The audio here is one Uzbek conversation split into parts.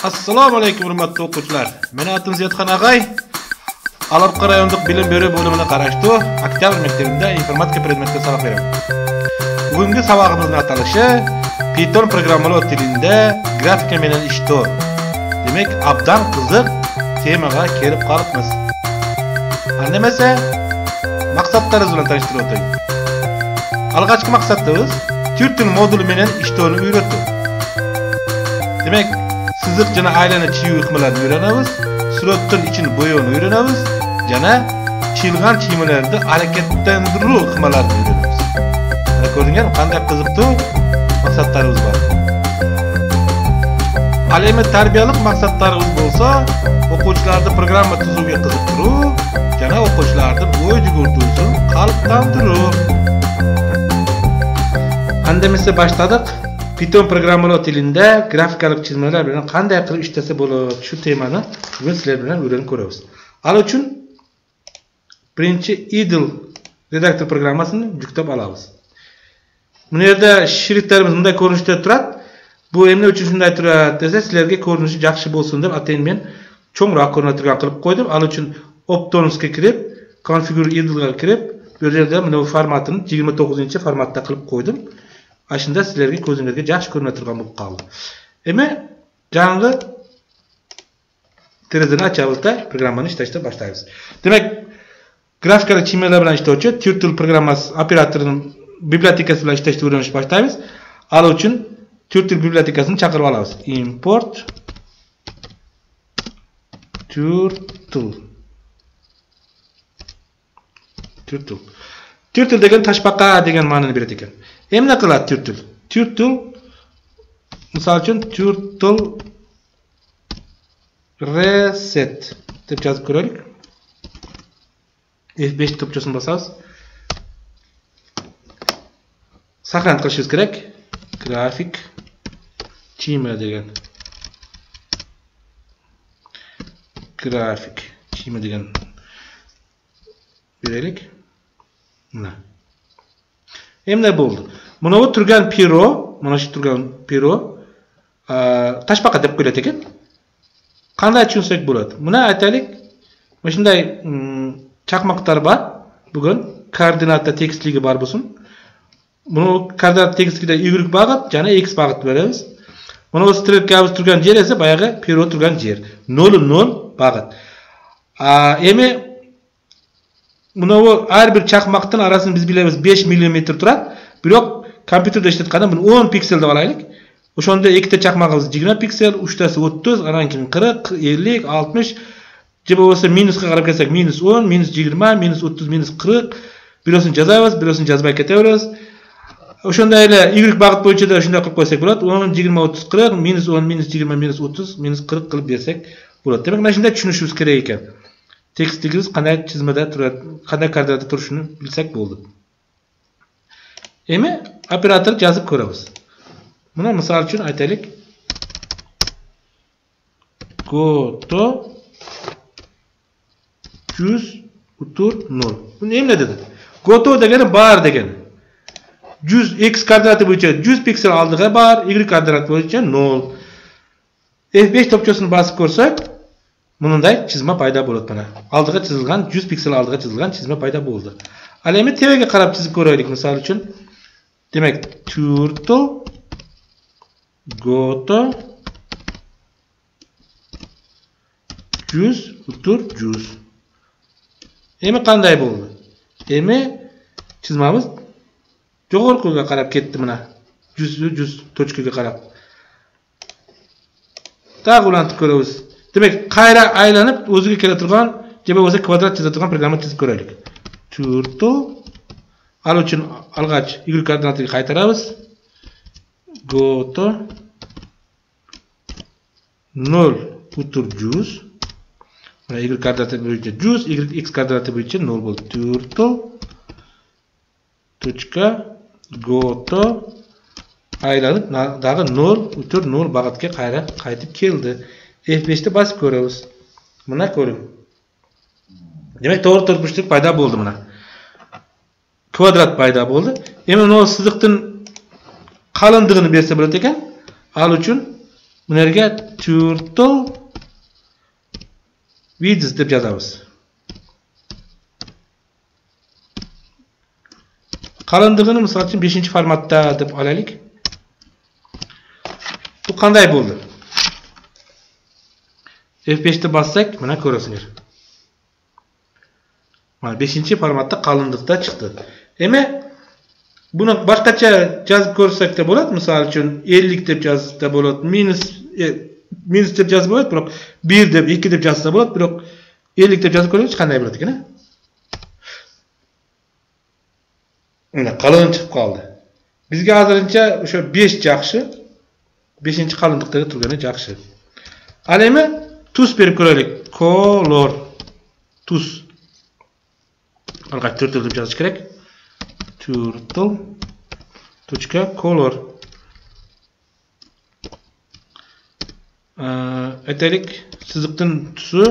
Assalomu alaykum hurmatli o'quvchilar. Meni atim Ziyodxon Ag'ay. Alapqa rayonlik bilim berib bo'limida qarashdi. Oktyabr maktabida informatika predmetida saboq beraman. Bugungi sabog'imizning atalishi Python programmalov tilida grafika bilan ishto. Demak, abdan qiziq temaga kelib qolibmiz. Andamasa, maqsadlarimiz bilan tanishtirib o'taylik. Alg'achki maqsadimiz Turtle moduli bilan ishtoni o'rgatish. Demak, siziqchini aylana chiyu hikmalarni o'rganamiz, suratning ichini bo'yoni o'rganamiz, yana chilg'an chimalarda harakatlantiruv hikmalarini o'rganamiz. Mana ko'rdingizmi, qanday qiziqdi maqsadlarimiz bor. Aliment tarbiyalik maqsadlarimiz bo'lsa, o'quvchilarni programma tuzuvga qiziqtiruv, yana o'quvchilarni o'y yugurtirishni qalblantiruv. Andamizda boshladik. Python programmalov tilida grafikalik chizmalar bilan qanday qilib ishlasa bo'ladi, shu temani bugun sizlar bilan o'rganib ko'ramiz. Al uchun birinchi idle redaktor programmasini yuklab olamiz. Bu yerda shriftlarimiz bunday ko'rinishda turadi. Bu nima uchun shunday turadi desa, sizlarga ko'rinishi yaxshi bo'lsin deb atayin men cho'ngroq ko'rinadigan qilib qo'ydim. Al uchun Optonsga kirib, configure idle ga kirib, bu yerda mana bu formatini 29-formatda qilib qo'ydim. Aslında sizlarga ko'zingizga yaxshi ko'rinib turgan bo'lib qoldi. Endi jangi terazani ochamizda programmani ishlashga boshlaymiz. Demak, grafikali chimalar bilan ishlovchi Turtle programmasi operatorining bibliotekasi bilan ishlashni o'rganishni boshlaymiz. Al uchun Turtle bibliotekasini chaqirib olamiz. Import Turtle degan tashbaqa degan ma'noni beradi ekan. Nima qiladi Turtle? Turtle misol uchun Turtle reset deb yozib ko'raylik. F5 topchasini bosamiz. Saqlanib qo'yishimiz kerak. Grafik chima degan. Grafik chima degan beraylik. Mana. Endi bo'ldi. Mana bu turgan Piro, mana shu turgan Piro tashbaqa deb qo'yiladi ekan. Qanday tushunsak bo'ladi? Buni aytaylik. Mana shunday chaqmoqlar bor. Bugun koordinatda tekstligi bor bo'lsin. Buni koordinat tekstligida y bag'it, yana x bag'it beramiz. Mana bu strelkamiz turgan yer esa boyagi Piro turgan yer. 0 bag'it. Endi buni har bir chaqmoqning arasini biz bilamiz 5 mm turadi. Biroq kompyuterda ishlatganda buni 10 piksel deb olaylik. O'shanda ikkita chaqmog'imiz 20 piksel, uchtasi 30, anan keyin 40, 50, 60. Jiba bo'lsa minusga qarab kelsak -10, -20, -30, -40. Birosini jazaymiz, birosini jazmay ketaveramiz. O'shandaylar y bag'it bo'yicha da shunday qilib qo'ysak bo'ladi. 10, 20, 30, 40, -10, -20, -30, -40 qilib bersak bo'ladi. Demak, mana shunday tushunishimiz kerak ekan. Tekstimiz qanday chizmada turadi, qanday koordinatda turishini bilsak bo'ldi. Endi operator yozib ko'ramiz. Buni misol uchun aytaylik. Goto 100 Bu nima dedi? Goto degani bar degani. 100 x koordinati bo'yicha 100 piksel oldiga bar, y koordinati bo'yicha 0. F5 topchasini bosib ko'rsak, bunday chizma paydo bo'ladi mana. Oldiga chizilgan 100 piksel oldiga chizilgan chizma paydo bo'ldi. Hali endi tevaga qarab chizib ko'raylik misol uchun. Demak, Turtle Goto 100 Endi qanday bo'ldi? Endi chizmamiz jo'g'orqiga qarab ketdi mana. 100 точкаga qarab. Tag'ulantib ko'ramiz. Demak, qayra aylanib o'ziga kela turgan, jeba bo'lsa kvadrat chiza turgan programma chizib ko'raylik. Turtle al uchun alg'ach y koordinatiga qaytaramiz. Goto 0 Mana y koordinati bo'yicha 100, x koordinati bo'yicha 0 bo'ldi. Turtle Goto aylanib dag'i 0 bag'atga qaytib keldi. F5 da bosib ko'ramiz. Mana ko'ring. Demak, to'g'ri burchak paydo bo'ldi mana. Kvadrat paydo bo'ldi. Endi uni siziqning qalinligini bersa bo'ladi ekan. Al uchun Bu yerga turtle width deb yozamiz. Qalınlığını misal üçün 5-ci formatda deb olaylik. Bu qanday bo'ldi? F5'te bassak, mana ko'rasizlar. Mana 5-ci formatda qalınlıqda chiqdi. Eme buni boshqacha yozib ko'rsak da bo'ladi. Misal üçün 50 deb yozsa bo'ladi, minus deb yozsa bo'ladi, biroq 1 deb 2 deb yozsa bo'ladi, biroq 50 deb yozib ko'rsak qanday bo'ladi ekan? Mana qalın chiqib qoldi. Bizga hozircha o'sha 5 yaxshi. 5-ci qalınlıqdagi turgani yaxshi. Alemi tus berib ko'raylik. Color tus. Albatta turtle deb yozish kerak. Turtle.color. Aytaylik, chiziqning tusi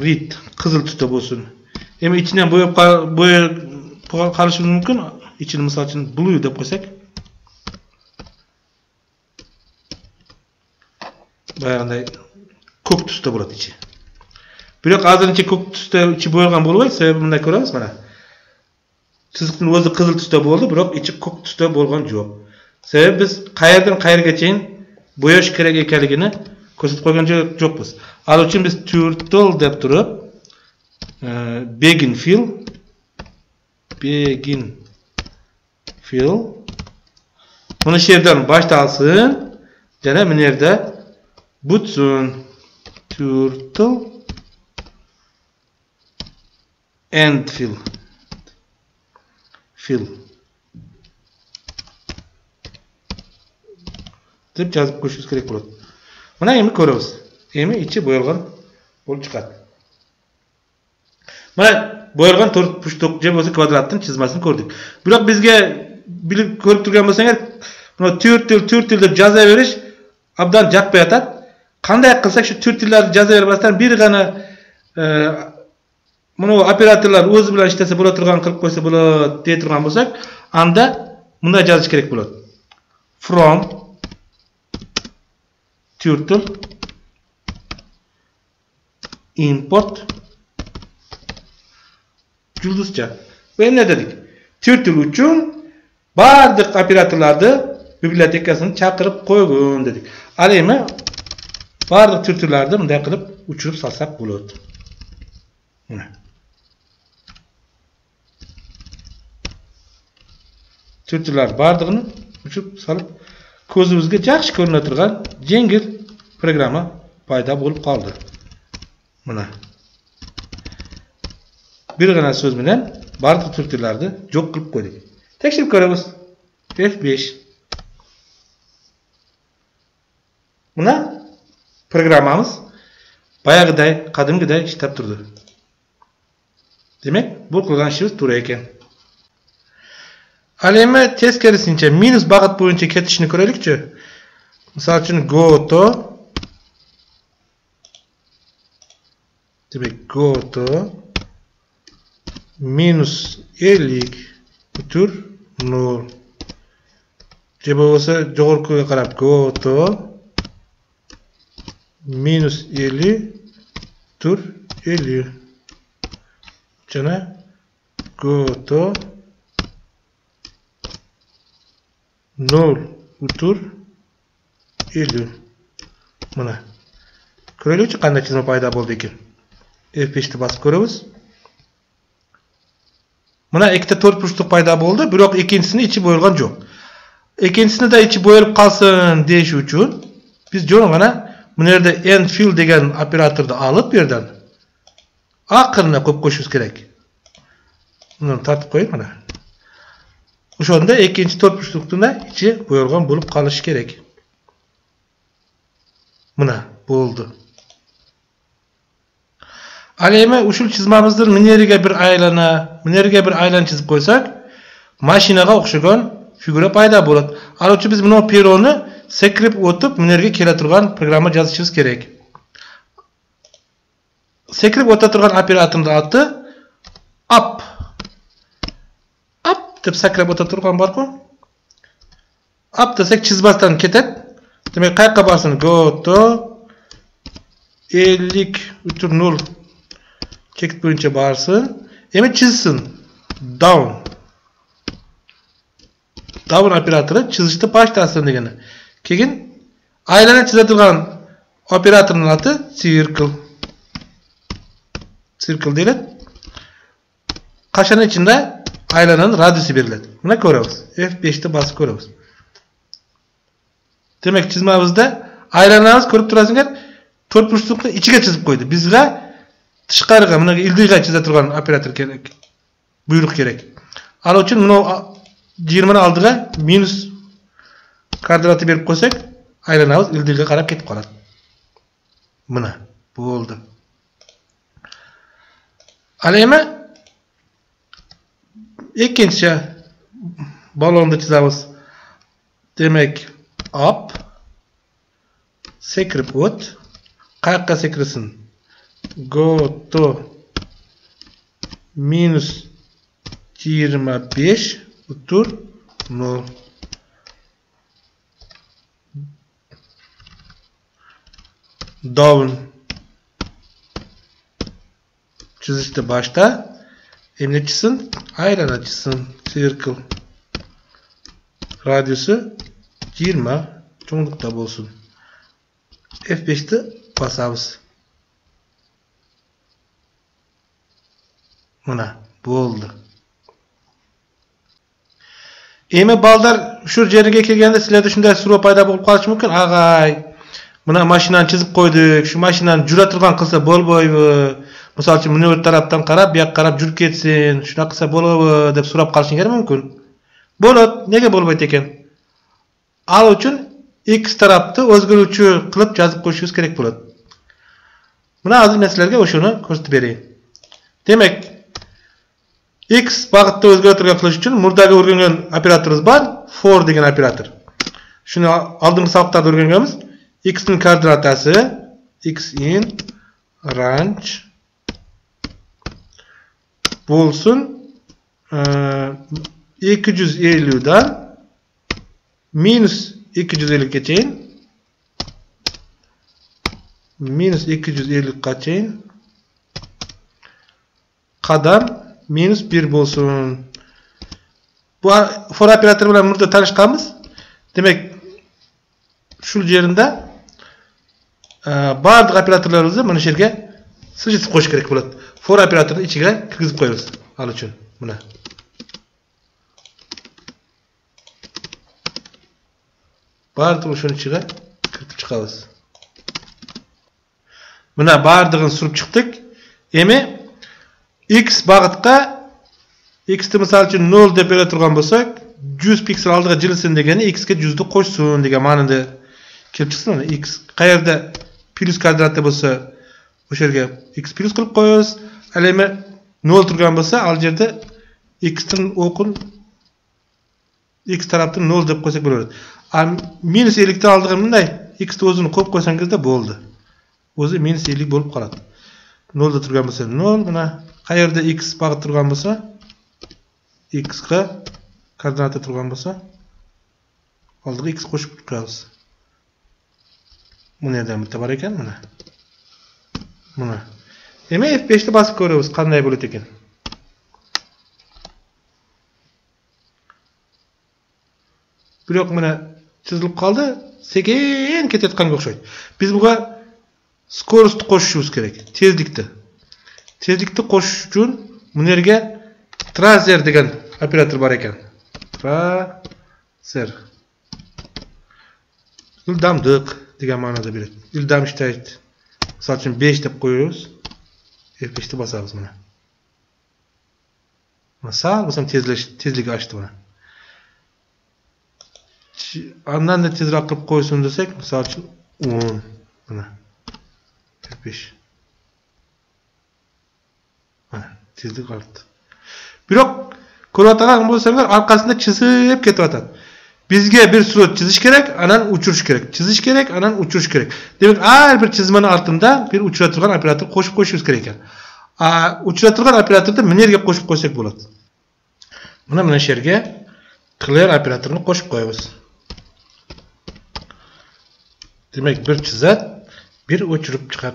red, qizil tusda bo'lsin. Endi ichidan bo'yab qolishi mumkin. İçini misal üçün blue deb qo'ysak. Bayağıday ko'k tusda bo'ladi ichi. Biroq hozircha ko'k tusda ichi bo'yalgan bo'lmaydi, sababi bunday ko'ramiz mana. Chiziqning o'zi qizil tusda bo'ldi, biroq ichi ko'k tusda bo'lgan yo'q. Sababi biz qayerdan qayergacha bo'yash kerak ekanligini ko'rsatib qo'ygan yo'qmiz. Al uchun biz turtle deb turib, begin fill buni she'rdan boshda olsin, yana bu yerda butsun turtle and fill deb yozib qo'yishingiz kerak bo'ladi. Mana endi ko'ramiz. Endi ichi bo'yalgan bo'lib chiqadi. Mana bo'yalgan to'rt pushtoqcha bo'lsa kvadratning chizmasini ko'rdik. Biroq bizga bilib ko'rib turgan bo'lsangiz, buni turtle deb yozaverish abdan jaqib yotadi. Qanday qilsak shu turtlelarni yozavermasdan birgina buni operatorlar o'zi bilan ishlasa bo'la turgan qilib qo'ysa bo'ladi deb turgan bo'lsak, anda bunday yozish kerak bo'ladi. From turtle import yulduzcha. Ve ne dedik? Turtle uchun barliq operatorlarni bibliotekasini chaqirib qo'ygun dedik. Alemi barliq turtlelarni bunday qilib uchirib salsak bo'ladi. Mana. Turtlelar barlig'ini uchirib salib ko'zimizga yaxshi ko'rinib turgan yengil programma paydo bo'lib qoldi. Mana. Birgina so'z bilan barliq turtlelarni yo'q qilib qo'ydik. Tekshirib ko'ramiz. F5. Mana programmamiz boyagiday, qadimgiday ishlab turdi. Demak, bu qilgan ishimiz to'g'ri ekan. Alemi teskarisincha minus bag'at bo'yicha ketishini ko'raylikchi. Misol uchun go to minus 50 butur 0. Cebe olsa jo'g'irqiga qarab go to minus 50 butur 50. Jana go to 0 butur 50. Mana. Ko'raylikchi qanday chizma paydo bo'ldi ekan. F5'te basıp ko'ramiz. Mana ikkita to'rt burchliq paydo bo'ldi, biroq ikkinchisini ichi bo'yalgan yo'q. Ikkinchisini da ichi bo'yalib qolsin deyish uchun biz jo'rg'ana bu yerda end fill degan operatorni olib bu yerdan oxirini qo'yib qo'yishimiz kerak. Buni tartib qo'ying mana. O'shanda ikkinchi to'rt burchliqda ichi bo'yalgan bo'lib qolishi kerak. Mana bo'ldi. Alemi ushul chizmamizdir mineriga bir aylan chizib qo'ysak, mashinaga o'xshagan figura paydo bo'ladi. Albatta biz buni peroni sekrib o'tib minerga kela turgan programma yozishimiz kerak. Sekrib o'ta turgan operatorning ati up deb sakrab o'ta turgan bor-ku. Up desak chizmasdan ketadi. Demek qayerga barsin? Go to 50.0 chekit boyunca barsin. Endi chizsin. Down. Down operatoru chizishni başlasın degani. Keyin aylana chizadigan operatorning ati circle. Circle deyiladi. Qaşanın içinde aylananın radiusi beriladi. Buna ko'ramiz. F5'te basib ko'ramiz. Demek chizmamizda aylanamiz ko'rib turasizlar, to'rtburchakni ichiga chizib qo'ydi. Bizga tishqariga, mana ildiga chiza turgan operator kerak. Buyruq kerak. Ana uchun buni 20 ni oldiga minus kvadratı berib qo'ysak, aylanamiz ildiga qarab ketib qoladi. Mana bo'ldi. Alema ikkinchi balonni chizamiz. Demek up sekrib o't. Qayerga sekirsin? Go to minus 25 o'tur 0. Down çizishni başta endi chizsin, aylana chizsin, circle. Radiusi 20 cho'nglikda bo'lsin. F5'te basamiz. Mana bo'ldi. Endi baldar shu yerga kelganda sizlarda shunday so'rov paydo bo'lib qolishi mumkin. Ag'ay, buna mashinani chizib qo'ydik. Shu mashinani jura turgan qilsa bo'lmaymi? Misol uchun buni o't tarafdan qarab, bu yoqqa qarab jurib ketsin. Shuna qilsa bo'ladimi deb so'rab qolishingiz mumkin. Bo'ladi. Nega bo'lmaydi ekan? Al uchun X tarafni o'zgaruvchi qilib yozib qo'yishingiz kerak bo'ladi. Buni hozir men sizlarga o'shuni ko'rsatib berayin. Demak, X vaqtda o'zgartirgan qilish uchun murdagi o'rgangan operatorimiz bor, for degan operator. Shuni oldingi savqlarda o'rganganmiz. X ning koordinatasi x in range bo'lsin 250 dan minus 250 gachayin minus 250 gachayin qadam minus 1 bo'lsin. Bu for operatori bilan burada tanishganmiz. Demek şu yerinde barliq operatorlarimizni mana shu yerga sijilib qo'yish kerak bo'ladi. For operatorni ichiga kirgizib qo'yamiz. Hal uchun mana. Barliq shuni ichiga kiritib chiqamiz. Mana barlig'ini surib chiqdik. Endi x bag'itga x ni misol uchun 0 deb bera turgan bo'lsak, 100 piksel oldiga jilsin degani x ga 100 ni qo'shsin degan ma'noda kelib chiqsin. Mana x qayerda plus kvadratda bo'lsa, o'sha yerga x plus qilib qo'yamiz. Alema 0 turgan bo'lsa, al yerda x ning o'qin x tarafdan 0 deb qo'ysak bo'ladi. Minus 50 dan oldiga bunday x ni o'zini qo'yib qo'ysangizda bo'ldi. O'zi minus 50 bo'lib qoladi. 0 da turgan bo'lsa 0, mana qayerda x bag'it turgan bo'lsa, x ga koordinata turgan bo'lsa, oldiga x qo'shib turamiz. Buni yerdan bitta bor ekan, mana. Mana. Endi F5 ni bosib ko'ramiz, qanday bo'ladi ekan. Biroq mana chizilib qoldi, sekin ketayotganga o'xshaydi. Biz bunga skorost qo'shishimiz kerak, tezlikni. Tezlikni qo'shish uchun buni yerga traser degan operator bor ekan. Traser. Ildamdiq degan ma'noda beradi. Ildam ishlaydi. Misol uchun 5 deb qo'yamiz. F5 ni bosamiz mana. Masal bo'lsam tezligi oshdi mana. Andan da tezroq qilib qo'ysin desak, misol uchun 10 mana. F5. Mana tezlik ortdi. Biroq ko'rayotgan bo'lsanglar, orqasida chizib ketyapti. Bizga bir surat chizish kerak, anan uchirish kerak. Chizish kerak, anan uchirish kerak. Demak, har bir chizmani ortida bir uchira turgan operator qo'shib qo'yishimiz kerak ekan. Uchira turgan operatorda minerga qo'shib qo'ysak bo'ladi. Mana shu yerga clear operatorini qo'shib qo'yamiz. Demek bir çizat bir uçurup çıkar.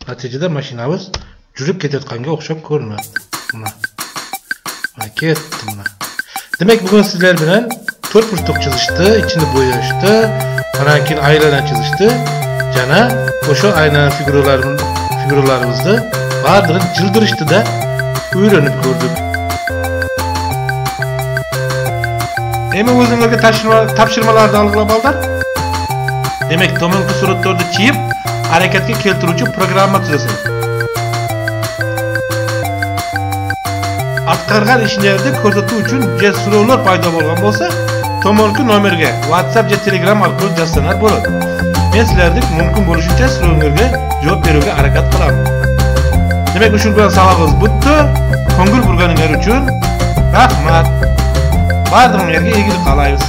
Neticede maşinamız жүрüp ketayotganga o'xshab ko'rinadi. Mana ketdi mana. Demek bugün sizler bilen 4 burçluk çizişti, içini boyaştı, ana keyin aylanan çizişti. Jana o'sha aylanan figuralarımızды bardırın jıldırıştı da öğrenip gördük. Emin özüңөрgө tapşırmalardı algılap aldar. Demek tomonki suratlardı çiyip hareketke keltiruvchi programma tuzasan. Atkargan işlerde ko'rsatuv uchun je so'rovlar paydo bo'lgan bo'lsa, tomonki nomerga WhatsApp je Telegram orqali yazsalar bo'ladi. Men sizlarning mumkin bo'lishicha so'rovlarga javob berishga harakat qilaman. Demek ushul bilan savolimiz bitdi. Ko'ngil burganinglar uchun rahmat. Bardiringlarga egilib qolaymiz.